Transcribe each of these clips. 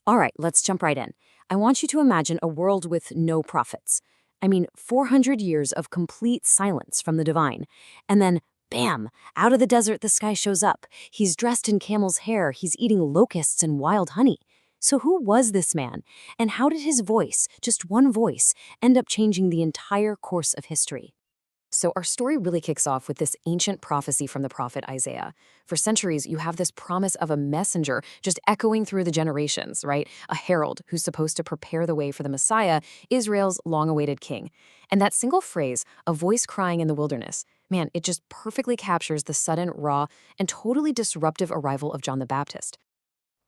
All right, let's jump right in. I want you to imagine a world with no prophets. I mean, 400 years of complete silence from the divine. And then, bam, out of the desert, this guy shows up. He's dressed in camel's hair, he's eating locusts and wild honey. So, who was this man? And how did his voice, just one voice, end up changing the entire course of history? So, our story really kicks off with this ancient prophecy from the prophet Isaiah. For centuries, you have this promise of a messenger just echoing through the generations, right? A herald who's supposed to prepare the way for the Messiah, Israel's long awaited king. And that single phrase, a voice crying in the wilderness, man, it just perfectly captures the sudden, raw, and totally disruptive arrival of John the Baptist.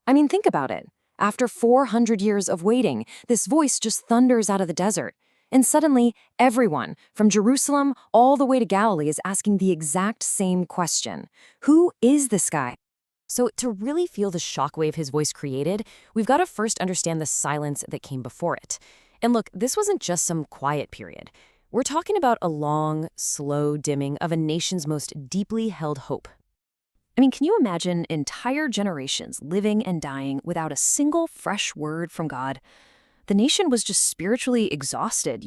I mean, think about it. After 400 years of waiting, this voice just thunders out of the desert. And suddenly, everyone, from Jerusalem all the way to Galilee, is asking the exact same question. Who is this guy? So, to really feel the shockwave his voice created, we've got to first understand the silence that came before it. And look, this wasn't just some quiet period. We're talking about a long, slow dimming of a nation's most deeply held hope. I mean, can you imagine entire generations living and dying without a single fresh word from God? The nation was just spiritually exhausted,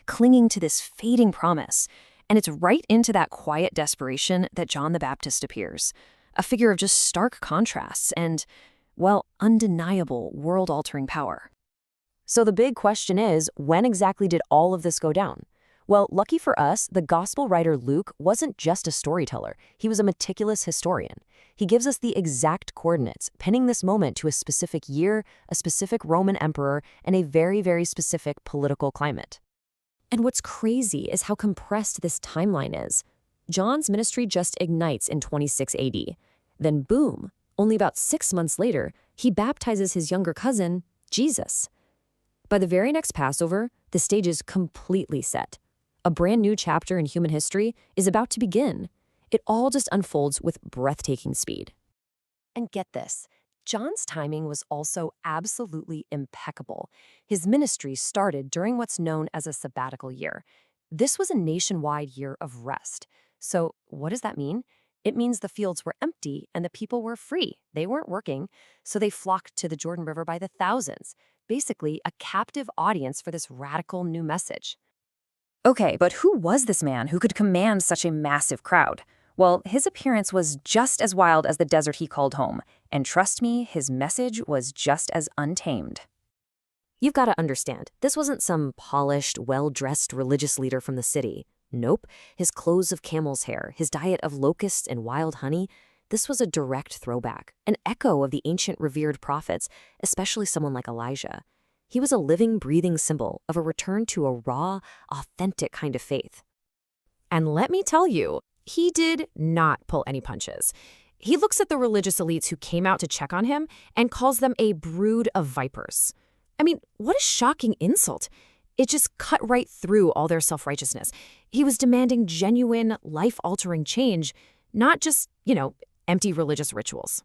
clinging to this fading promise. And it's right into that quiet desperation that John the Baptist appears, a figure of just stark contrasts and, well, undeniable world-altering power. So the big question is, when exactly did all of this go down? Well, lucky for us, the gospel writer Luke wasn't just a storyteller. He was a meticulous historian. He gives us the exact coordinates, pinning this moment to a specific year, a specific Roman emperor, and a very, very specific political climate. And what's crazy is how compressed this timeline is. John's ministry just ignites in 26 AD. Then boom, only about 6 months later, he baptizes his younger cousin, Jesus. By the very next Passover, the stage is completely set. A brand new chapter in human history is about to begin. It all just unfolds with breathtaking speed. And get this, John's timing was also absolutely impeccable. His ministry started during what's known as a sabbatical year. This was a nationwide year of rest. So what does that mean? It means the fields were empty and the people were free. They weren't working, so they flocked to the Jordan River by the thousands, basically a captive audience for this radical new message. Okay, but who was this man who could command such a massive crowd? Well, his appearance was just as wild as the desert he called home, and trust me, his message was just as untamed. You've got to understand, this wasn't some polished, well-dressed religious leader from the city. Nope, his clothes of camel's hair, his diet of locusts and wild honey, this was a direct throwback, an echo of the ancient revered prophets, especially someone like Elijah. He was a living, breathing symbol of a return to a raw, authentic kind of faith. And let me tell you, he did not pull any punches. He looks at the religious elites who came out to check on him and calls them a brood of vipers. I mean, what a shocking insult. It just cut right through all their self-righteousness. He was demanding genuine, life-altering change, not just, empty religious rituals.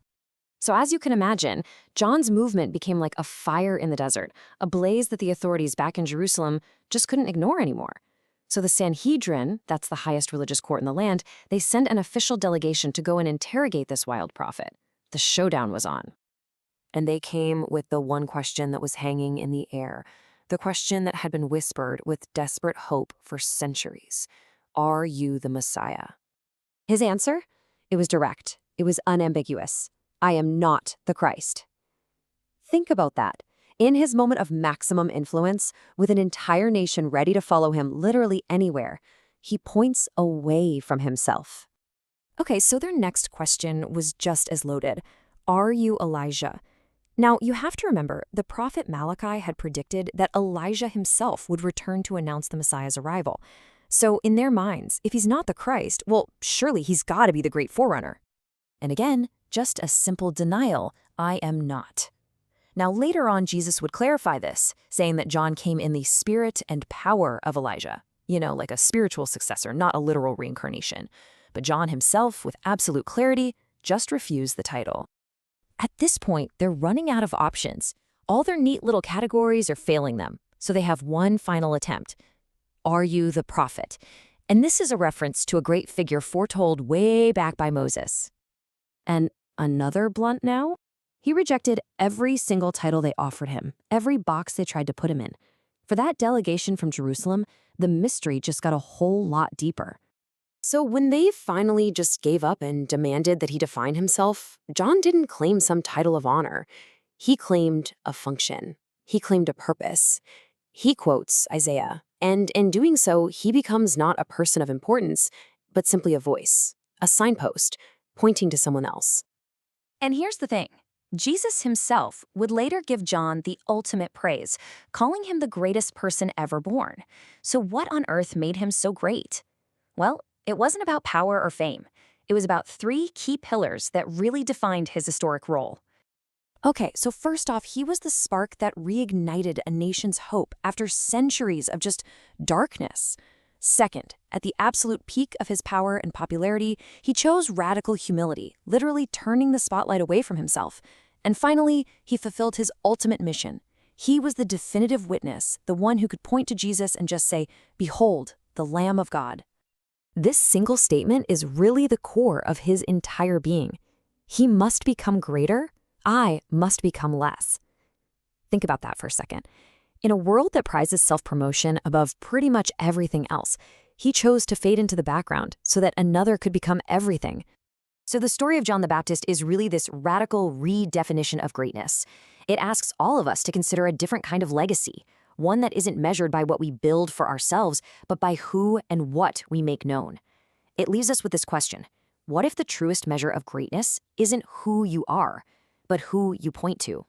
So as you can imagine, John's movement became like a fire in the desert, a blaze that the authorities back in Jerusalem just couldn't ignore anymore. So the Sanhedrin, that's the highest religious court in the land, they sent an official delegation to go and interrogate this wild prophet. The showdown was on. And they came with the one question that was hanging in the air, the question that had been whispered with desperate hope for centuries. Are you the Messiah? His answer? It was direct. It was unambiguous. I am not the Christ. Think about that. In his moment of maximum influence, with an entire nation ready to follow him literally anywhere, he points away from himself. Okay, so their next question was just as loaded. Are you Elijah? Now, you have to remember, the prophet Malachi had predicted that Elijah himself would return to announce the Messiah's arrival. So in their minds, if he's not the Christ, well, surely he's got to be the great forerunner. And again, just a simple denial, I am not. Now later on, Jesus would clarify this, saying that John came in the spirit and power of Elijah. Like a spiritual successor, not a literal reincarnation. But John himself, with absolute clarity, just refused the title. At this point, they're running out of options. All their neat little categories are failing them, so they have one final attempt. Are you the prophet? And this is a reference to a great figure foretold way back by Moses. And another blunt now? He rejected every single title they offered him, every box they tried to put him in. For that delegation from Jerusalem, the mystery just got a whole lot deeper. So when they finally just gave up and demanded that he define himself, John didn't claim some title of honor. He claimed a function. He claimed a purpose. He quotes Isaiah, and in doing so, he becomes not a person of importance, but simply a voice, a signpost, pointing to someone else. And here's the thing. Jesus himself would later give John the ultimate praise, calling him the greatest person ever born. So what on earth made him so great? Well, it wasn't about power or fame. It was about three key pillars that really defined his historic role. Okay, so first off, he was the spark that reignited a nation's hope after centuries of just darkness. Second, at the absolute peak of his power and popularity, he chose radical humility, literally turning the spotlight away from himself. And finally, he fulfilled his ultimate mission. He was the definitive witness, the one who could point to Jesus and just say, "Behold, the Lamb of God." This single statement is really the core of his entire being. He must become greater. I must become less. Think about that for a second. In a world that prizes self-promotion above pretty much everything else, he chose to fade into the background so that another could become everything. So the story of John the Baptist is really this radical redefinition of greatness. It asks all of us to consider a different kind of legacy, one that isn't measured by what we build for ourselves, but by who and what we make known. It leaves us with this question: what if the truest measure of greatness isn't who you are, but who you point to?